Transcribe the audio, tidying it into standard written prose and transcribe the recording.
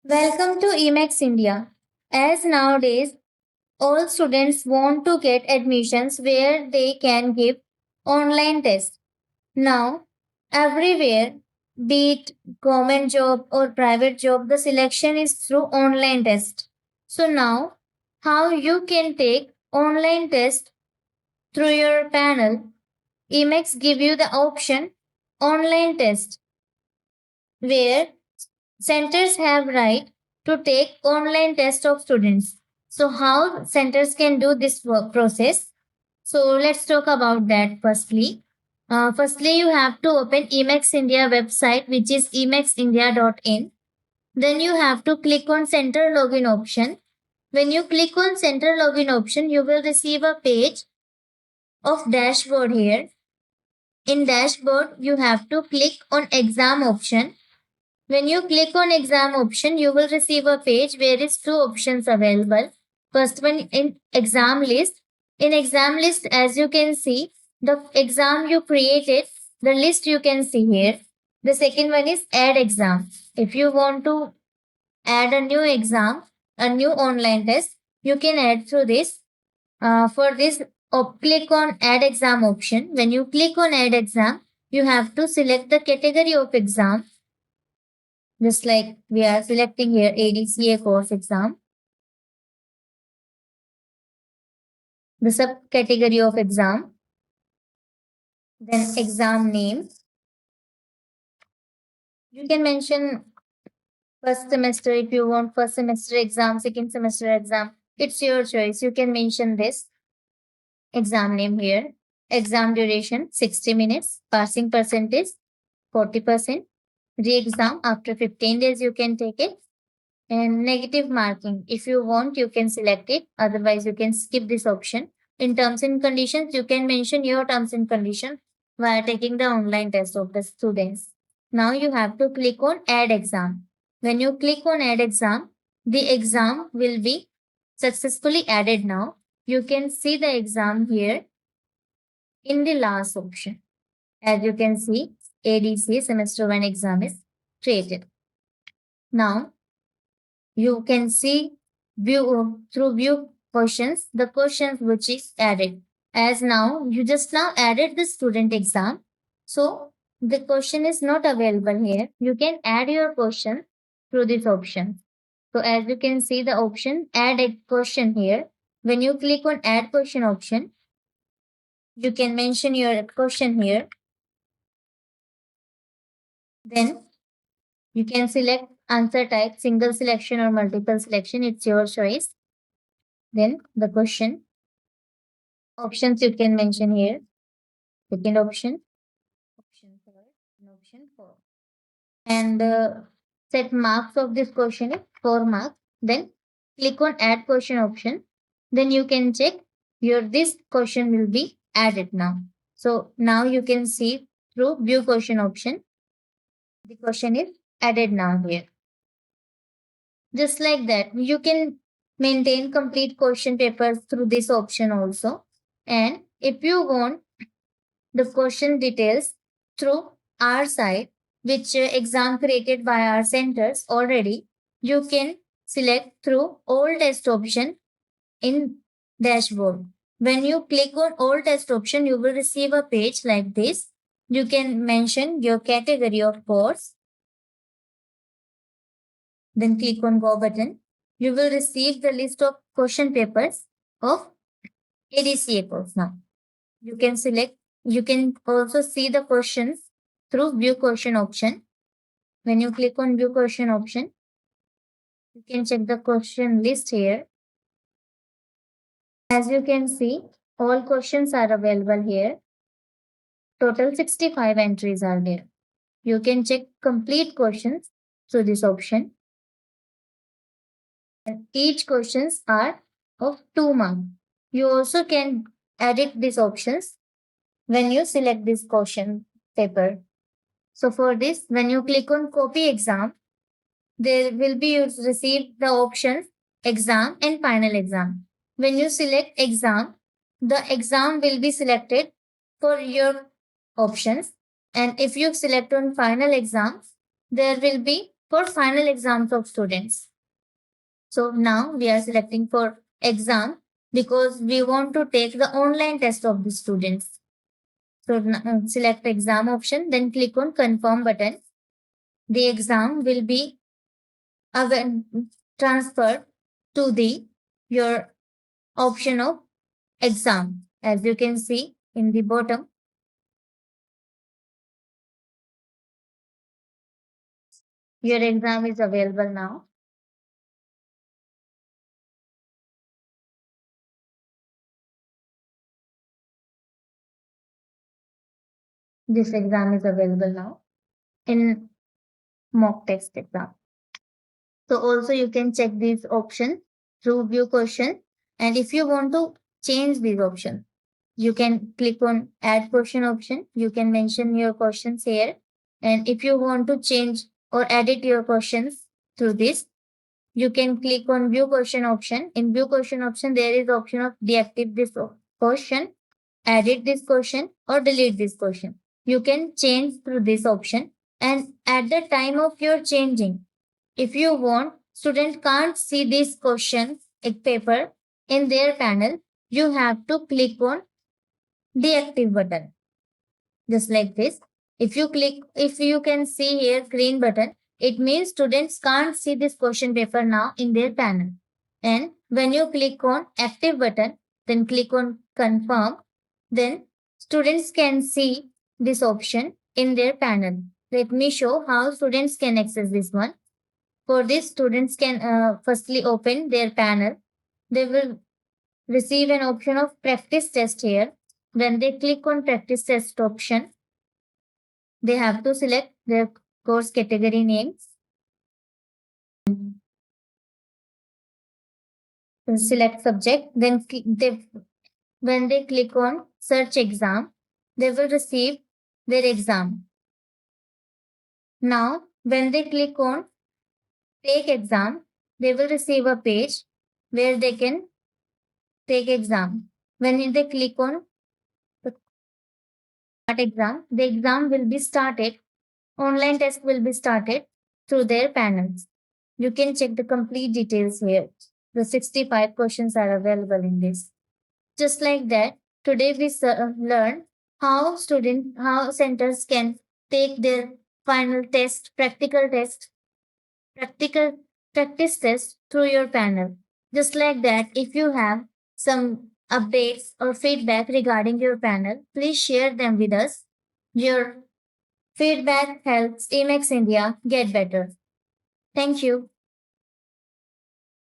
Welcome to Emacs India. As nowadays, all students want to get admissions where they can give online tests. Now, everywhere, be it government job or private job, the selection is through online test. So now, how you can take online test through your panel? Emacs give you the option online test where centers have right to take online test of students. So how centers can do this work process? So let's talk about that firstly. Firstly, you have to open Emacs India website, which is emacsindia.in. Then you have to click on center login option. When you click on center login option, you will receive a page of dashboard here. In dashboard, you have to click on exam option. When you click on exam option, you will receive a page where is two options available. First one in exam list. In exam list, as you can see, the exam you created, the list you can see here. The second one is add exam. If you want to add a new exam, a new online test, you can add through this. For this, click on add exam option. When you click on add exam, you have to select the category of exam just like we are selecting here ADCA course exam, the subcategory of exam, then exam name. You can mention first semester if you want first semester exam, second semester exam. It's your choice. You can mention this exam name here. Exam duration 60 minutes, passing percentage 40%. Re-exam after 15 days you can take it. And negative marking. If you want, you can select it. Otherwise, you can skip this option. In terms and conditions, you can mention your terms and conditions while taking the online test of the students. Now you have to click on add exam. When you click on add exam, the exam will be successfully added now. You can see the exam here in the last option. As you can see, ADC semester 1 exam is created. Now you can see view through view questions, the questions which is added. As now you just now added the student exam, so the question is not available here. You can add your question through this option. So as you can see the option add a question here. When you click on add question option, you can mention your question here. Then you can select answer type, single selection or multiple selection. It's your choice. Then the question options you can mention here. Second option, option third, and option four. And the set marks of this question is 4 marks. Then click on add question option. Then you can check your this question will be added now. So now you can see through view question option. The question is added now here. Just like that, you can maintain complete question papers through this option also. And if you want the question details through our site, which exam created by our centers already, you can select through all test option in dashboard. When you click on all test option, you will receive a page like this. You can mention your category of course. Then click on go button. You will receive the list of question papers of ADCA course now. You can select, you can also see the questions through view question option. When you click on view question option, you can check the question list here. As you can see, all questions are available here. Total 65 entries are there. You can check complete questions through this option. And each questions are of 2 marks. You also can edit these options when you select this question paper. So for this, when you click on copy exam, there will be you receive the options exam and final exam. When you select exam, the exam will be selected for your options. And if you select on final exam, there will be for final exams of students. So now we are selecting for exam because we want to take the online test of the students. So select exam option, then click on confirm button. The exam will be ava- transferred to the your option of exam. As you can see in the bottom, your exam is available now. This exam is available now in mock test exam. So also you can check these options through view question. And if you want to change these options, you can click on add question option. You can mention your questions here. And if you want to change or edit your questions through this, you can click on view question option. In view question option, there is option of deactivate this question, edit this question, or delete this question. You can change through this option. And at the time of your changing, if you want, student can't see this question paper in their panel, you have to click on deactive button. Just like this. If you can see here green button, it means students can't see this question paper now in their panel. And when you click on active button, then click on confirm, then students can see this option in their panel. Let me show how students can access this one. For this, students can firstly open their panel. They will receive an option of practice test here. When they click on practice test option, they have to select their course category names, select subject, then when they click on search exam, they will receive their exam. Now, when they click on take exam, they will receive a page where they can take exam. When they click on start exam, the exam will be started. Online test will be started through their panels. You can check the complete details here. The 65 questions are available in this. Just like that, today we learn how centers can take their final test, practical practice test through your panel. Just like that, if you have some updates or feedback regarding your panel, please share them with us. Your feedback helps Emacs India get better. Thank you.